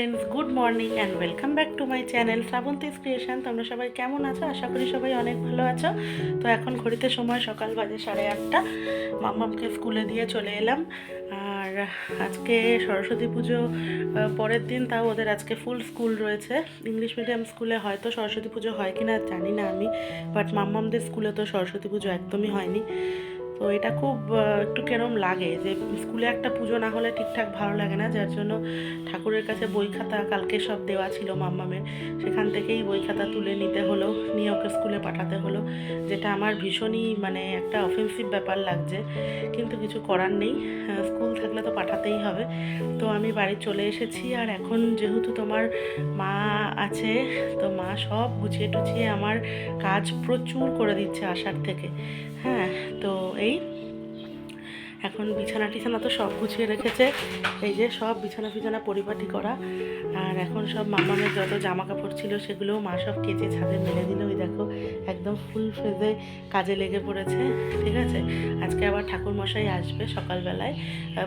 Friends, good morning and welcome back to my channel Srabanti's creation. তোমরা সবাই কেমন আছো? আশা করি সবাই অনেক ভালো আছো। তো এখন ঘড়িতে সময় সকাল বাজে 8:30। মাম্মামকে স্কুলে দিয়ে চলে এলাম। আর আজকে সরস্বতী পুজো পরের দিন, তাও ওদের আজকে ফুল স্কুল রয়েছে। ইংলিশ মিডিয়াম স্কুলে হয়তো সরস্বতী পুজো হয় কি না জানি না আমি, বাট মাম্মামদের স্কুলে তো সরস্বতী পুজো একদমই হয়নি। তো এটা খুব একটু কেরম লাগে যে স্কুলে একটা পুজো না হলে ঠিকঠাক ভালো লাগে না, যার জন্য ঠাকুরের কাছে বই খাতা কালকে সব দেওয়া ছিল মাম্মামের, সেখান থেকেই বই খাতা তুলে নিতে হলো, নিয়ে ওকে স্কুলে পাঠাতে হলো, যেটা আমার ভীষণই মানে একটা অফেন্সিভ ব্যাপার লাগছে, কিন্তু কিছু করার নেই, স্কুল থাকলে তো পাঠাতেই হবে। তো আমি বাড়ি চলে এসেছি। আর এখন যেহেতু তোমার মা আছে, তো মা সব গুছিয়ে টুছিয়ে আমার কাজ প্রচুর করে দিচ্ছে আসার থেকে। হ্যাঁ, তো এই এখন বিছানা টিছানা তো সব গুছিয়ে রেখেছে, এই যে সব বিছানা ফিছানা পরিপাটি করা। আর এখন সব মামামের যত জামা কাপড় ছিল সেগুলোও মা সব কেচে ছাদে মেলে দিল। ওই দেখো একদম ফুল ফেজে কাজে লেগে পড়েছে। ঠিক আছে, আজকে আবার ঠাকুর মশাই আসবে সকালবেলায়,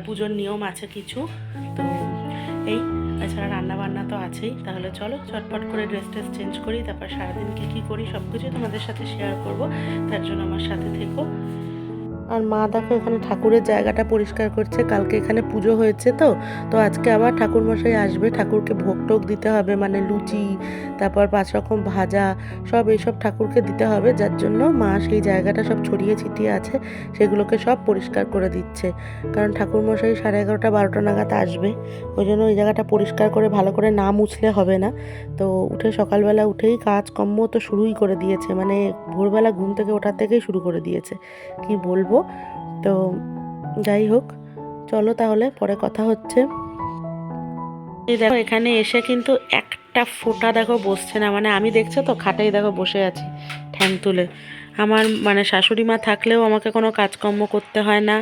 পুজোর নিয়ম আছে কিছু। তো এই এছাড়া রান্না বান্না তো আছেই। তাহলে চলো চটপট করে ড্রেস ট্রেস চেঞ্জ করি, তারপর সারাদিন কী করি সব কিছু তোমাদের সাথে শেয়ার করব। তার জন্য আমার সাথে থেকো। আর মা দেখো এখানে ঠাকুরের জায়গাটা পরিষ্কার করছে, কালকে এখানে পুজো হয়েছে। তো আজকে আবার ঠাকুরমশাই আসবে, ঠাকুরকে ভোগ টোগ দিতে হবে, মানে লুচি, তারপর 5 রকম ভাজা, সব এইসব ঠাকুরকে দিতে হবে, যার জন্য মা সেই জায়গাটা সব ছড়িয়ে ছিটিয়ে আছে সেগুলোকে সব পরিষ্কার করে দিচ্ছে। কারণ ঠাকুরমশাই 11:30-12টা নাগাদ আসবে, ওই জন্য ওই জায়গাটা পরিষ্কার করে ভালো করে না মুছলে হবে না। তো উঠে সকালবেলা উঠেই কাজকর্ম তো শুরুই করে দিয়েছে, মানে ভোরবেলা ঘুম থেকে ওঠার থেকেই শুরু করে দিয়েছে, কি বলবো। তো যাই হোক, চলো তাহলে পরে কথা হচ্ছে। এই দেখো এখানে এসে কিন্তু একটা ফোঁটা দেখো বসছে না, মানে আমি দেখছো তো খাটেই দেখো বসে আছি ঠ্যাং তুলে। আমার মানে শাশুড়ি মা থাকলেও আমাকে কোনো কাজকর্ম করতে হয় না,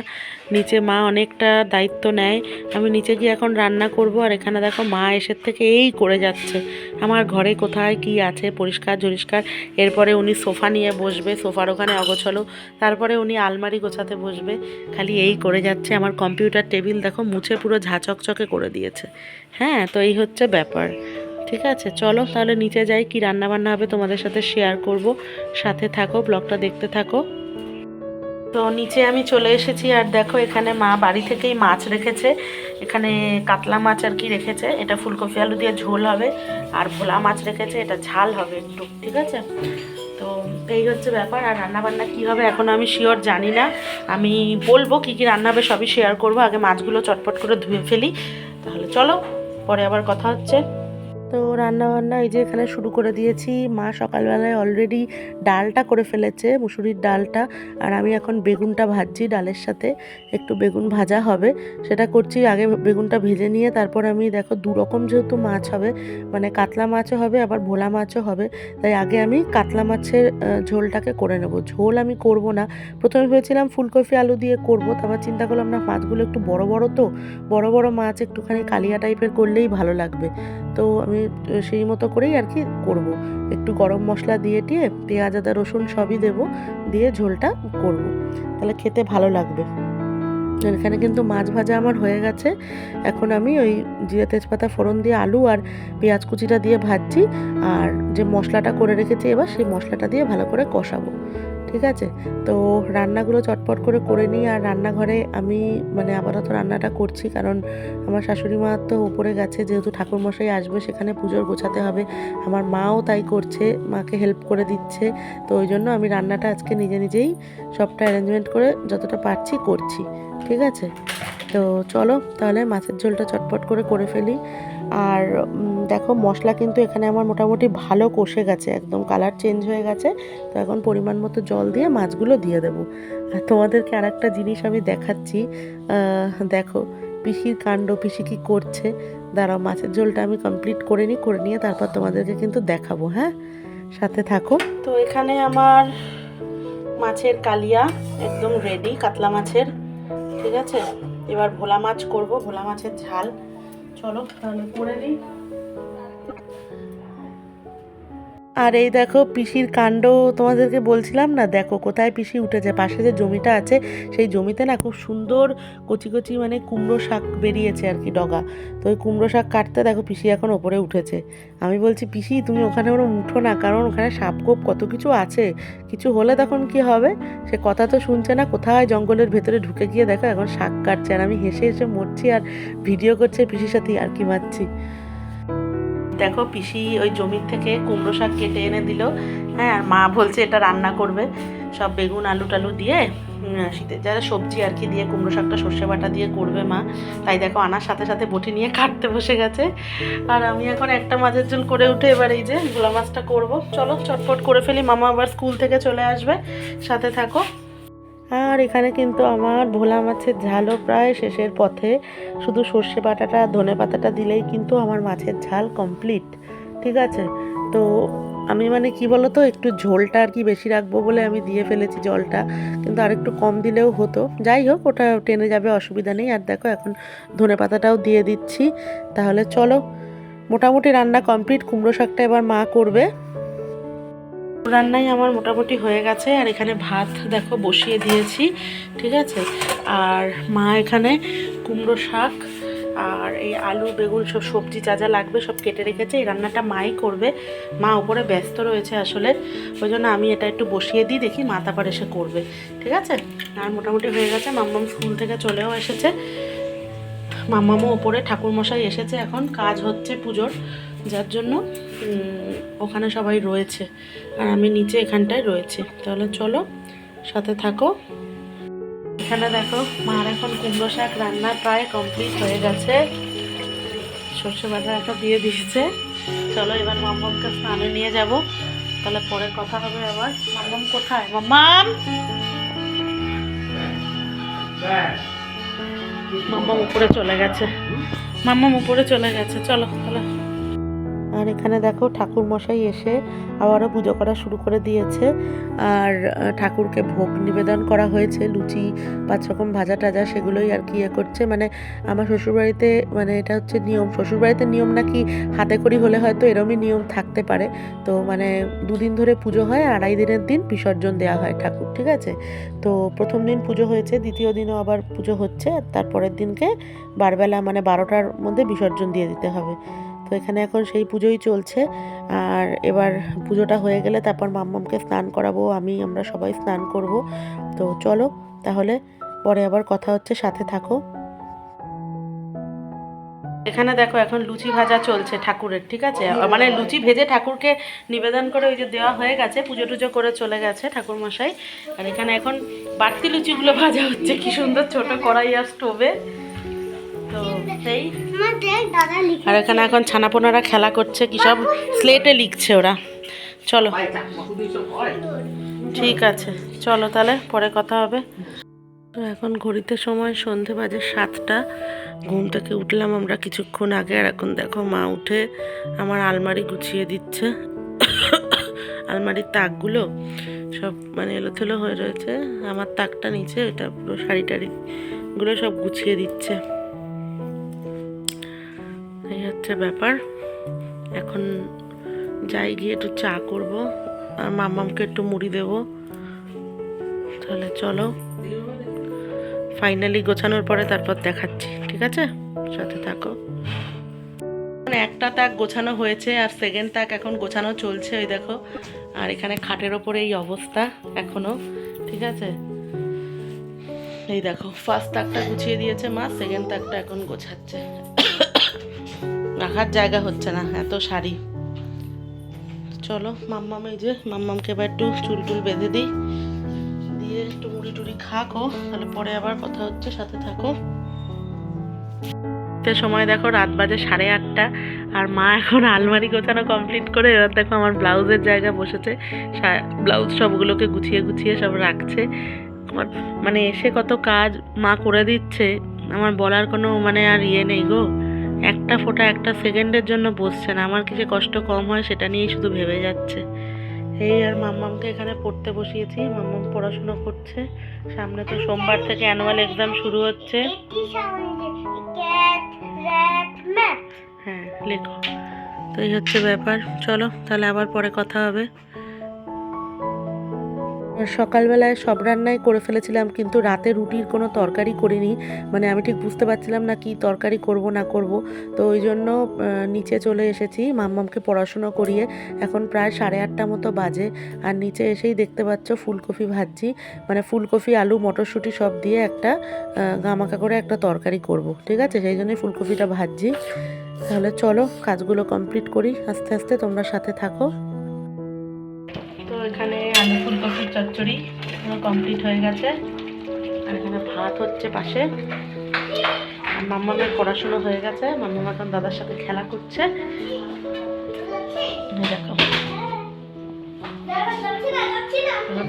নিচে মা অনেকটা দায়িত্ব নেয়। আমি নিচে গিয়ে এখন রান্না করব, আর এখানে দেখো মা এসের থেকে এই করে যাচ্ছে আমার ঘরে কোথায় কি আছে পরিষ্কার ঝরিষ্কার। এরপরে উনি সোফা নিয়ে বসবে, সোফার ওখানে অগোছালো, তারপরে উনি আলমারি গোছাতে বসবে, খালি এই করে যাচ্ছে। আমার কম্পিউটার টেবিল দেখো মুছে পুরো ঝাঁচকচকে করে দিয়েছে। হ্যাঁ, তো এই হচ্ছে ব্যাপার। ঠিক আছে, চলো তাহলে নিচে যাই, কি রান্না বান্না হবে তোমাদের সাথে শেয়ার করব, সাথে থাকো, ব্লগটা দেখতে থাকো। তো নিচে আমি চলে এসেছি, আর দেখো এখানে মা বাড়ি থেকেই মাছ রেখেছে, এখানে কাতলা মাছ আর কি রেখেছে, এটা ফুলকপি আলু দিয়ে ঝোল হবে, আর ভোলা মাছ রেখেছে, এটা ঝাল হবে একটু। ঠিক আছে, তো এই হচ্ছে ব্যাপার। আর রান্নাবান্না কী হবে এখন আমি শিওর জানি না, আমি বলবো কী কী রান্না হবে সবই শেয়ার করব। আগে মাছগুলো চটপট করে ধুয়ে ফেলি, তাহলে চলো পরে আবার কথা হচ্ছে। তো রান্না বান্না এই যে এখানে শুরু করে দিয়েছি। মা সকালবেলায় অলরেডি ডালটা করে ফেলেছে, মুসুরির ডালটা, আর আমি এখন বেগুনটা ভাজছি, ডালের সাথে একটু বেগুন ভাজা হবে সেটা করছি। আগে বেগুনটা ভেজে নিয়ে তারপর আমি দেখো 2 রকম যেহেতু মাছ হবে, মানে কাতলা মাছও হবে আবার ভোলা মাছও হবে, তাই আগে আমি কাতলা মাছের ঝোলটাকে করে নেব। ঝোল আমি করব না, প্রথমে ভেবেছিলাম ফুলকপি আলু দিয়ে করব, তারপর চিন্তা করলাম না, মাছগুলো একটু বড় বড়, তো বড় বড় মাছ একটুখানি কালিয়া টাইপের করলেই ভালো লাগবে। তো আমি সেই মতো করেই আর কি করব, একটু গরম মশলা দিয়ে পেঁয়াজ আদা রসুন সবই দেব, দিয়ে ঝোলটা করব, তাহলে খেতে ভালো লাগবে। এখানে কিন্তু মাছ ভাজা আমার হয়ে গেছে, এখন আমি ওই জিরে তেজপাতা ফোড়ন দিয়ে আলু আর পেঁয়াজ কুচিটা দিয়ে ভাজছি, আর যে মশলাটা করে রেখেছি এবার সেই মশলাটা দিয়ে ভালো করে কষাবো। ঠিক আছে, তো রান্নাগুলো চটপট করে নিই। আর রান্নাঘরে আমি মানে আপাতত রান্নাটা করছি, কারণ আমার শাশুড়ি মা তো উপরে গেছে, যেহেতু ঠাকুরমশাই আসবে সেখানে পুজোর গোছাতে হবে, আমার মাও তাই করছে, মাকে হেল্প করে দিচ্ছে। তো ওই জন্য আমি রান্নাটা আজকে নিজেই সবটা অ্যারেঞ্জমেন্ট করে যতটা পারছি করছি। ঠিক আছে, তো চলো তাহলে মাছের ঝোলটা চটপট করে ফেলি। আর দেখো মশলা কিন্তু এখানে আমার মোটামুটি ভালো কষে গেছে, একদম কালার চেঞ্জ হয়ে গেছে। তো এখন পরিমাণ মতো জল দিয়ে মাছগুলো দিয়ে দেবো। আর তোমাদেরকে আর একটা জিনিস আমি দেখাচ্ছি, দেখো পিসির কাণ্ড, পিসি কী করছে। দাঁড়াও, মাছের ঝোলটা আমি কমপ্লিট করে নিয়ে তারপর তোমাদেরকে কিন্তু দেখাবো। হ্যাঁ, সাথে থাকো। তো এখানে আমার মাছের কালিয়া একদম রেডি, কাতলা মাছের। ঠিক আছে, এবার ভোলা মাছ করব, ভোলা মাছের ঝাল। চলো তাহলে করে নিই। আর এই দেখো পিসির কাণ্ড, তোমাদেরকে বলছিলাম না, দেখো কোথায় পিসি উঠেছে। পাশে যে জমিটা আছে সেই জমিতে না খুব সুন্দর কচি কচি মানে কুমড়ো শাক বেরিয়েছে আর কি, ডগা। তো ওই কুমড়ো শাক কাটতে দেখো পিসি এখন ওপরে উঠেছে। আমি বলছি পিসি তুমি ওখানে ওরম উঠো না, কারণ ওখানে সাপকোপ কত কিছু আছে, কিছু হলে তখন কি হবে। সে কথা তো শুনছে না, কোথায় জঙ্গলের ভেতরে ঢুকে গিয়ে দেখো এখন শাক কাটছে। আর আমি হেসে হেসে মরছি আর ভিডিও করছে পিসির সাথে আর কি মারছি। দেখো পিসি ওই জমির থেকে কুমড়ো শাক কেটে এনে দিল। হ্যাঁ, আর মা বলছে এটা রান্না করবে সব বেগুন আলু টালু দিয়ে, শীতের যারা সবজি আর কি দিয়ে কুমড়ো শাকটা সর্ষে বাটা দিয়ে করবে মা। তাই দেখো আনার সাথে সাথে বটি নিয়ে কাটতে বসে গেছে। আর আমি এখন একটা মাছের ঝোল করে উঠে এবার এই যে ভোলা মাছটা করবো। চলো চটপট করে ফেলি, মামা আবার স্কুল থেকে চলে আসবে, সাথে থাকো। আর এখানে কিন্তু আমার ভোলা মাছের ঝালও প্রায় শেষের পথে। শুধু সর্ষে বাটাটা ধনে পাতাটা দিলেই কিন্তু আমার মাছের ঝাল কমপ্লিট। ঠিক আছে, তো আমি মানে কি বলো তো, একটু ঝোলটা আর কি বেশি রাখবো বলে আমি দিয়ে ফেলেছি জলটা, কিন্তু আর একটু কম দিলেও হতো। যাই হোক, ওটা টেনে যাবে, অসুবিধা নেই। আর দেখো এখন ধনে পাতাটাও দিয়ে দিচ্ছি। তাহলে চলো, মোটামুটি রান্না কমপ্লিট। কুমড়ো শাকটা এবার মা করবে। রান্নাই আমার মোটামুটি হয়ে গেছে। আর এখানে ভাত দেখো বসিয়ে দিয়েছি। ঠিক আছে, আর মা এখানে কুমড়ো শাক আর এই আলু বেগুন সব সবজি যা যা লাগবে সব কেটে রেখেছে। এই রান্নাটা মাই করবে। মা উপরে ব্যস্ত রয়েছে আসলে, ওই জন্য আমি এটা একটু বসিয়ে দিই, দেখি মা তারপর এসে করবে। ঠিক আছে, আর মোটামুটি হয়ে গেছে। মাম্মাম স্কুল থেকে চলেও এসেছে। মাম্মামও ওপরে, ঠাকুরমশাই এসেছে, এখন কাজ হচ্ছে পুজোর, যার জন্য ওখানে সবাই রয়েছে আর আমি নিচে এখানটায় রয়েছি। তাহলে চলো সাথে থাকো। এখানে দেখো মার এখন কুমড়ো শাক রান্না প্রায় কমপ্লিট হয়ে গেছে। সর্ষে বাটাটা দিয়ে দিচ্ছে। চলো এবার মাম্মামকে স্নানে নিয়ে যাব, তাহলে পরে কথা হবে আবার। মাম্মাম কোথায়? মাম্মাম মাম্মাম উপরে চলে গেছে। মাম্মাম উপরে চলে গেছে, চলো তাহলে। আর এখানে দেখো ঠাকুর মশাই এসে আবারও পুজো করা শুরু করে দিয়েছে। আর ঠাকুরকে ভোগ নিবেদন করা হয়েছে, লুচি 5 রকম ভাজা টাজা, সেগুলোই আর কি করছে। মানে আমার শ্বশুরবাড়িতে মানে এটা হচ্ছে নিয়ম, শ্বশুরবাড়িতে নিয়ম নাকি হাতে করি হলে হয়তো এরমই নিয়ম থাকতে পারে। তো মানে 2 দিন ধরে পুজো হয় আর 2.5 দিনের দিন বিসর্জন দেওয়া হয় ঠাকুর। ঠিক আছে, তো প্রথম দিন পুজো হয়েছে, দ্বিতীয় দিনও আবার পুজো হচ্ছে, আর তারপরের দিনকে বারবেলা মানে 12টার মধ্যে বিসর্জন দিয়ে দিতে হবে। তো এখানে এখন সেই পুজোই চলছে। আর এবার পুজোটা হয়ে গেলে তারপর মাম্মামকে স্নান করাবো, আমরা সবাই স্নান করব। তো চলো তাহলে পরে আবার কথা হচ্ছে, সাথে থাকো। এখানে দেখো এখন লুচি ভাজা চলছে ঠাকুরের। ঠিক আছে, মানে লুচি ভেজে ঠাকুরকে নিবেদন করে ওই যে দেওয়া হয়ে গেছে, পুজো টুজো করে চলে গেছে ঠাকুর মশাই। আর এখানে এখন বাড়তি লুচিগুলো ভাজা হচ্ছে, কি সুন্দর ছোট কড়াই আর স্টোভে। তো সেই আর এখানে এখন ছানাপোনারা খেলা করছে, কি সব স্লেটে লিখছে ওরা। চলো ঠিক আছে, চলো তাহলে পরে কথা হবে। তো এখন ঘড়িতে সময় সন্ধে বাজে 7টা। ঘুম থেকে উঠলাম আমরা কিছুক্ষণ আগে। আর এখন দেখো মা উঠে আমার আলমারি গুছিয়ে দিচ্ছে। আলমারির তাকগুলো সব মানে এলোথেলো হয়ে রয়েছে, আমার তাকটা নিচে, ওইটা পুরো শাড়ি টাড়িগুলো সব গুছিয়ে দিচ্ছে। এই হচ্ছে ব্যাপার। এখন যাই গিয়ে একটু চা করব আর মাম্মামকে একটু মুড়ি দেব। তাহলে চলো, ফাইনালি গোছানোর পরে তারপর দেখাচ্ছি। ঠিক আছে, সাথে থাকো। একটা তাক গোছানো হয়েছে আর সেকেন্ড তাক এখন গোছানো চলছে, ওই দেখো। আর এখানে খাটের ওপরে এই অবস্থা এখনো। ঠিক আছে, এই দেখো ফার্স্ট তাকটা গুছিয়ে দিয়েছে মা, সেকেন্ড তাকটা এখন গোছাচ্ছে। রাখার জায়গা হচ্ছে না, এত শাড়ি। চলো মাম্মাম, এই যে মাম্মামকে এবার একটু চুল টুল বেঁধে দিই, দিয়ে একটু মুড়ি টুড়ি খাকো, তাহলে পরে আবার কথা হচ্ছে, সাথে থাকো। সময় দেখো রাত বাজে 8:30। আর মা এখন আলমারি গোছানো কমপ্লিট করে এবার দেখো আমার ব্লাউজের জায়গা বসেছে, ব্লাউজ সবগুলোকে গুছিয়ে গুছিয়ে সব রাখছে। আমার মানে এসে কত কাজ মা করে দিচ্ছে, আমার বলার কোনো মানে আর নেই গো। একটা ফোঁটা একটা সেকেন্ডের জন্য বসছে না, আমার কিছু কষ্ট কম হয় সেটা নিয়েই শুধু ভেবে যাচ্ছে। এই আর মাম্মামকে এখানে পড়তে বসিয়েছি, মাম্মাম পড়াশোনা করছে। সামনে তো সোমবার থেকে অ্যানুয়াল এক্সাম শুরু হচ্ছে। হ্যাঁ লেখো। তো এই হচ্ছে ব্যাপার। চলো তাহলে আবার পরে কথা হবে। সকালবেলায় সব রান্নাই করে ফেলেছিলাম, কিন্তু রাতে রুটির কোনো তরকারি করিনি। মানে আমি ঠিক বুঝতে পারছিলাম না কি তরকারি করব না করব। তো ওই জন্য নিচে চলে এসেছি মাম্মামকে পড়াশুনো করিয়ে। এখন প্রায় 8:30 মতো বাজে। আর নিচে এসেই দেখতে পাচ্ছ ফুলকপি ভাজছি। মানে ফুলকপি আলু মটরশুঁটি সব দিয়ে একটা গামাখা করে একটা তরকারি করব, ঠিক আছে? সেই জন্যই ফুলকপিটা ভাজছি। তাহলে চলো কাজগুলো কমপ্লিট করি আস্তে আস্তে, তোমরা সাথে থাকো। তো এখানে আলু ফুলকপির চচ্চড়ি পুরো কমপ্লিট হয়ে গেছে। আর এখানে ভাত হচ্ছে পাশে। আর মাম্মামের পড়াশুনো হয়ে গেছে, মাম্মাম এখন দাদার সাথে খেলা করছে। দেখো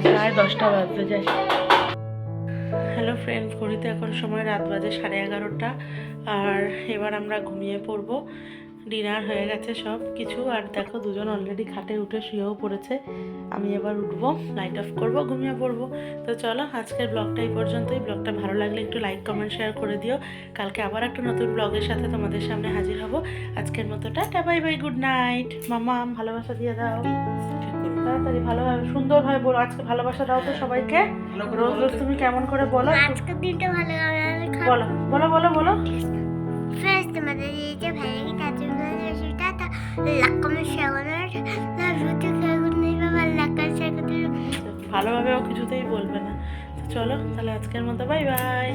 প্রায় 10টা বাজতে যায়। হ্যালো ফ্রেন্ডস, ঘড়িতে এখন সময় রাত বাজে 11:30। আর এবার আমরা ঘুমিয়ে পড়বো। ডিনার হয়ে গেছে সব কিছু। আর দেখো দুজন অলরেডি খাটে উঠে শুয়েও পড়েছে। আমি এবার উঠবো, লাইট অফ করবো, ঘুমিয়ে পড়বো। তো চলো আজকের ব্লগটা এই পর্যন্তই। ব্লগটা ভালো লাগলে একটু লাইক কমেন্ট শেয়ার করে দিও। কালকে আবার একটা নতুন ব্লগের সাথে তোমাদের সামনে হাজির হব। আজকের মতো tata, bye bye, good night. মামা ভালোবাসা দিয়ে দাও তাড়াতাড়ি, ভালোভাবে সুন্দরভাবে বলো। আজকে ভালোবাসা দাও তো সবাইকে। রোজ রোজ তুমি কেমন করে বলো? আজকের দিনটা ভালো বলো বলো বলো বলো। ফার্স্ট তোমাদের দিকে ভালো লাগে তার জন্য সেটা লাকমের শেয়ার না রুটি খাওয়া নেই বাবা লাকার শেয়ার ভালোভাবেও কিছুতেই বলবে না। তো চলো তাহলে আজকের মতো বাই বাই।